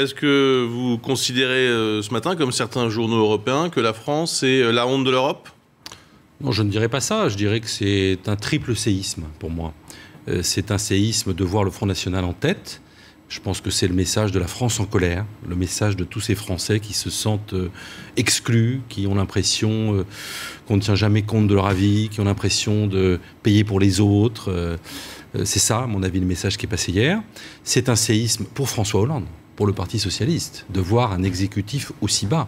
Est-ce que vous considérez ce matin, comme certains journaux européens, que la France est la honte de l'Europe? Non, je ne dirais pas ça. Je dirais que c'est un triple séisme pour moi. C'est un séisme de voir le Front National en tête. Je pense que c'est le message de la France en colère, le message de tous ces Français qui se sentent exclus, qui ont l'impression qu'on ne tient jamais compte de leur avis, qui ont l'impression de payer pour les autres. C'est ça, à mon avis, le message qui est passé hier. C'est un séisme pour François Hollande, pour le Parti socialiste, de voir un exécutif aussi bas.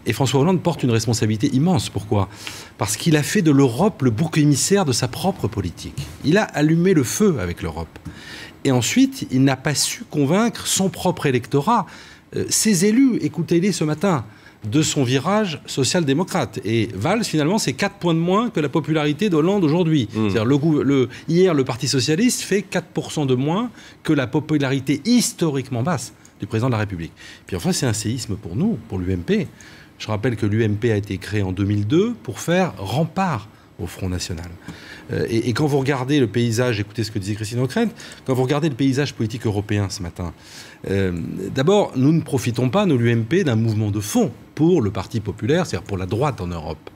Et François Hollande porte une responsabilité immense. Pourquoi? Parce qu'il a fait de l'Europe le bouc émissaire de sa propre politique. Il a allumé le feu avec l'Europe. Et ensuite, il n'a pas su convaincre son propre électorat. Ses élus, écoutez-les ce matin, de son virage social-démocrate. Et Valls, finalement, c'est 4 points de moins que la popularité d'Hollande aujourd'hui. C'est-à-dire hier, le Parti socialiste fait 4% de moins que la popularité historiquement basse du président de la République. Puis enfin, c'est un séisme pour nous, pour l'UMP. Je rappelle que l'UMP a été créée en 2002 pour faire rempart au Front National. Et quand vous regardez le paysage, écoutez ce que disait Christine Ockrent, quand vous regardez le paysage politique européen ce matin, d'abord, nous ne profitons pas, nous l'UMP, d'un mouvement de fond pour le Parti populaire, c'est-à-dire pour la droite en Europe.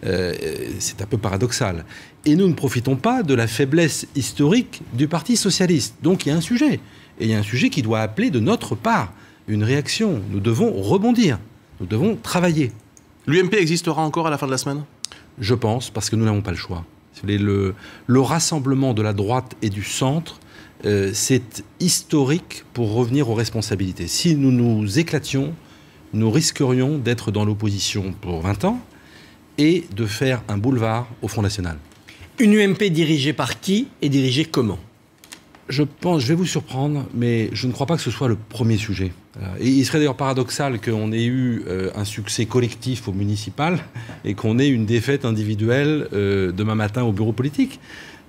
C'est un peu paradoxal. Et nous ne profitons pas de la faiblesse historique du Parti socialiste. Donc il y a un sujet. Et il y a un sujet qui doit appeler de notre part une réaction. Nous devons rebondir. Nous devons travailler. L'UMP existera encore à la fin de la semaine? Je pense, parce que nous n'avons pas le choix. Le rassemblement de la droite et du centre, c'est historique pour revenir aux responsabilités. Si nous nous éclations, nous risquerions d'être dans l'opposition pour 20 ans et de faire un boulevard au Front National. Une UMP dirigée par qui et dirigée comment? Je vais vous surprendre, mais je ne crois pas que ce soit le premier sujet. Et il serait d'ailleurs paradoxal qu'on ait eu un succès collectif au municipal et qu'on ait une défaite individuelle demain matin au bureau politique.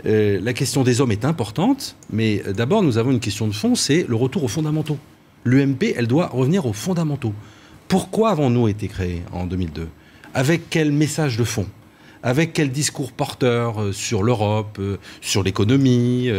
La question des hommes est importante, mais d'abord nous avons une question de fond, c'est le retour aux fondamentaux. L'UMP, elle doit revenir aux fondamentaux. Pourquoi avons-nous été créés en 2002? Avec quel message de fond? Avec quel discours porteur sur l'Europe, sur l'économie?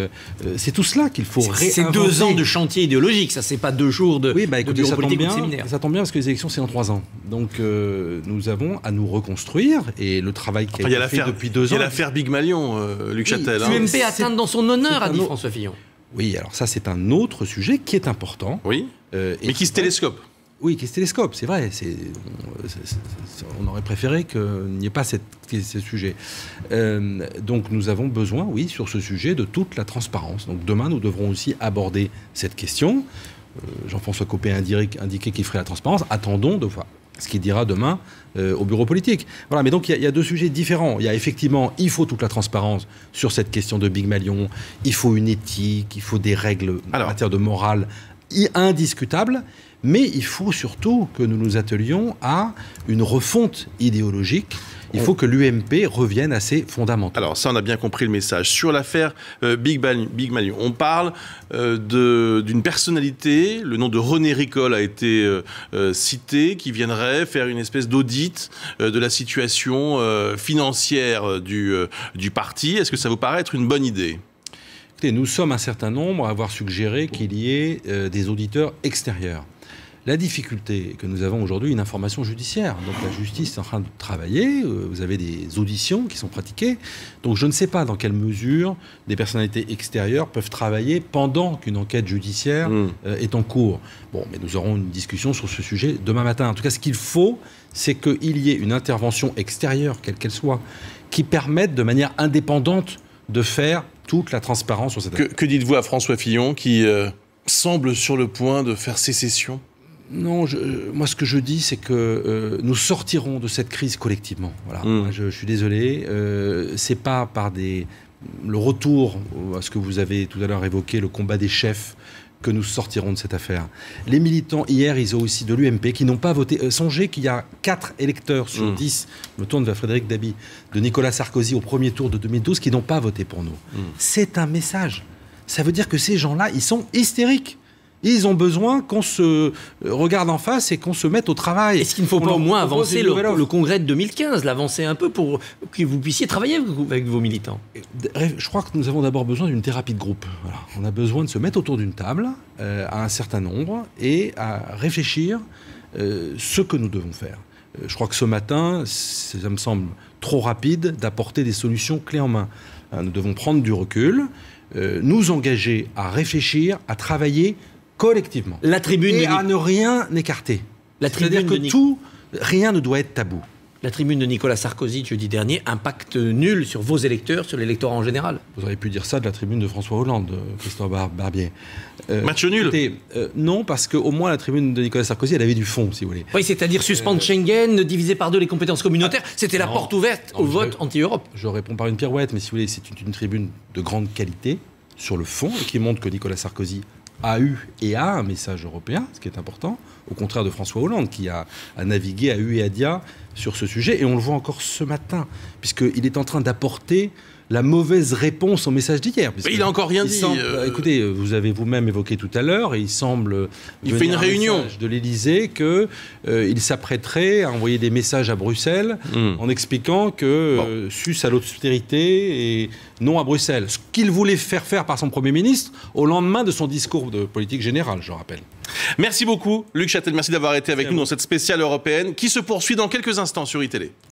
C'est tout cela qu'il faut réinventer. C'est 2 ans de chantier idéologique, ça, c'est pas 2 jours de, oui, écoutez, bureau ça politique tombe ou de bien, séminaire. ça tombe bien parce que les élections, c'est dans 3 ans. Donc nous avons à nous reconstruire et le travail qui a été fait depuis 2 ans... Il y a l'affaire Big Malion, Luc Châtel. L'UMP atteinte dans son honneur, a dit François Fillon. Oui, alors ça, c'est un autre sujet qui est important. Oui, mais qui se télescope. Oui, qui se télescope, c'est vrai. On aurait préféré qu'il n'y ait pas ce sujet. Donc nous avons besoin, oui, sur ce sujet, de toute la transparence. Donc demain, nous devrons aussi aborder cette question. Jean-François Copé a indiqué qu'il ferait la transparence. Attendons de voir ce qu'il dira demain au bureau politique. Voilà, mais donc il y a 2 sujets différents. Il y a effectivement, il faut toute la transparence sur cette question de Big Malion. Il faut une éthique, il faut des règles en matière de morale indiscutables. Mais il faut surtout que nous nous attelions à une refonte idéologique. Il faut que l'UMP revienne à ses fondamentaux. Alors ça, on a bien compris le message. Sur l'affaire Big Malion, on parle d'une personnalité, le nom de René Ricol a été cité, qui viendrait faire une espèce d'audit de la situation financière du parti. Est-ce que ça vous paraît être une bonne idée? Écoutez, nous sommes un certain nombre à avoir suggéré qu'il y ait des auditeurs extérieurs. La difficulté que nous avons aujourd'hui, une information judiciaire. Donc la justice est en train de travailler, vous avez des auditions qui sont pratiquées. Donc je ne sais pas dans quelle mesure des personnalités extérieures peuvent travailler pendant qu'une enquête judiciaire est en cours. Bon, mais nous aurons une discussion sur ce sujet demain matin. En tout cas, ce qu'il faut, c'est qu'il y ait une intervention extérieure, quelle qu'elle soit, qui permette de manière indépendante de faire toute la transparence sur cette affaire. Que dites-vous à François Fillon qui semble sur le point de faire sécession? Non, moi ce que je dis, c'est que nous sortirons de cette crise collectivement. Voilà. Moi, je suis désolé, c'est pas par le retour à ce que vous avez tout à l'heure évoqué, le combat des chefs, que nous sortirons de cette affaire. Les militants, hier, ils ont aussi de l'UMP qui n'ont pas voté. Songez qu'il y a 4 électeurs sur 10, je me tourne vers Frédéric Dabi, de Nicolas Sarkozy au premier tour de 2012, qui n'ont pas voté pour nous. C'est un message. Ça veut dire que ces gens-là, ils sont hystériques. Ils ont besoin qu'on se regarde en face et qu'on se mette au travail. Est-ce qu'il ne faut pas au moins avancer le congrès de 2015, l'avancer un peu pour que vous puissiez travailler avec vos militants? Je crois que nous avons d'abord besoin d'une thérapie de groupe. Voilà. On a besoin de se mettre autour d'une table à un certain nombre et à réfléchir ce que nous devons faire. Je crois que ce matin, ça me semble trop rapide d'apporter des solutions clés en main. Nous devons prendre du recul, nous engager à réfléchir, à travailler collectivement. La tribune et à ne rien écarter. C'est-à-dire que rien ne doit être tabou. La tribune de Nicolas Sarkozy, jeudi dernier, impact nul sur vos électeurs, sur l'électorat en général. Vous auriez pu dire ça de la tribune de François Hollande, Christophe Barbier. Match nul. Non, parce qu'au moins la tribune de Nicolas Sarkozy, elle avait du fond, si vous voulez. Oui, c'est-à-dire suspendre Schengen, diviser par deux les compétences communautaires, c'était la porte ouverte au vote anti-Europe. Je réponds par une pirouette, mais si vous voulez, c'est une tribune de grande qualité sur le fond, et qui montre que Nicolas Sarkozy a eu et a un message européen, ce qui est important, au contraire de François Hollande, qui a navigué à U et à Dia sur ce sujet, et on le voit encore ce matin, puisqu'il est en train d'apporter la mauvaise réponse au message d'hier. Il n'a encore rien dit. Écoutez, vous avez vous-même évoqué tout à l'heure, et il semble... Il fait une réunion de l'Élysée qu'il s'apprêterait à envoyer des messages à Bruxelles en expliquant que sus à l'austérité et non à Bruxelles. Ce qu'il voulait faire par son Premier ministre au lendemain de son discours de politique générale, je rappelle. Merci beaucoup, Luc Châtel. Merci d'avoir été avec nous dans cette spéciale européenne qui se poursuit dans quelques instants sur iTélé.